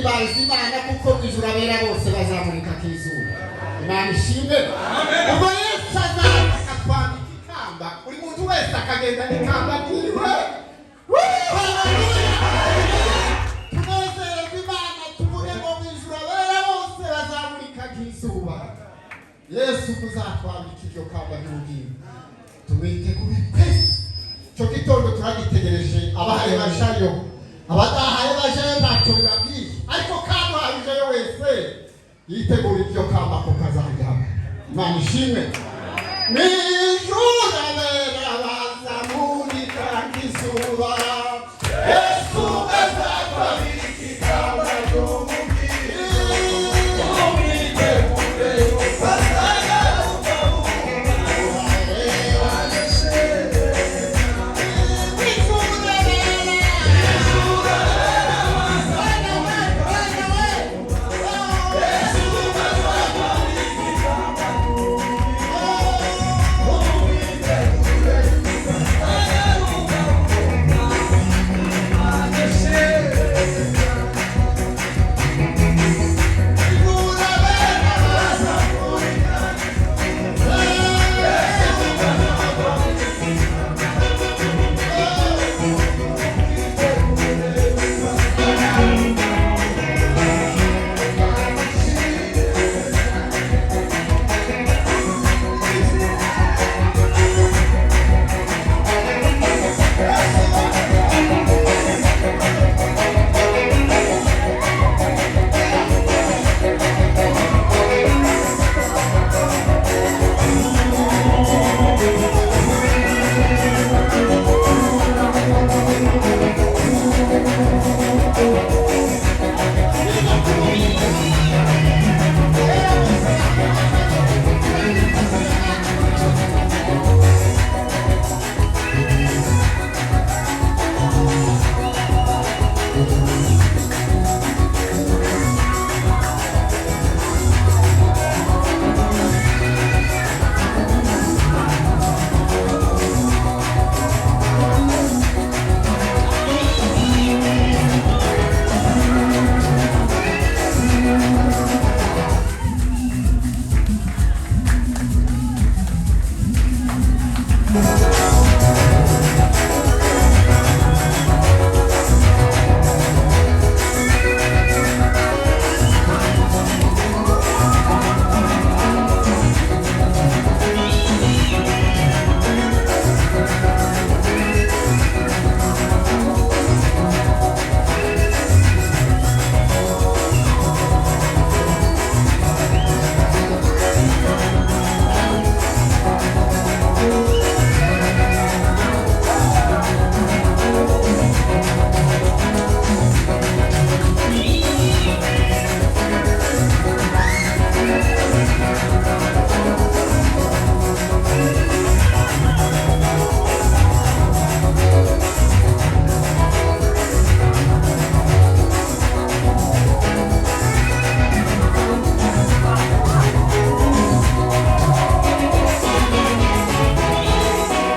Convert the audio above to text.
guhimbaza Imana kuko ijuru abera bose bazamurika k'izuba. Imana ishimwe. Ubwo Yesu azaza kwambika ikamba, buri muntu wese akagenda n'ikamba ryiwe. Tunezererwe Imana, tuvuge ngo ijuru abera bose bazamurika k'izuba. Yesu kuzatwambika iryo kamba ry'ubugingo. Tubitegure twese. Cyo gitondo turagitegereje abahaye bajayo. Abadahaye bajayo ntacyo bibabwiye, ariko kandi uhajeyo wese yitegura iryo kamba ko kazajyamo. Imana ishimwe. N'ijuru abera bazamurika k'izuba. Yesu azatwambika ikamba ry'ubugingo. Mundirimbo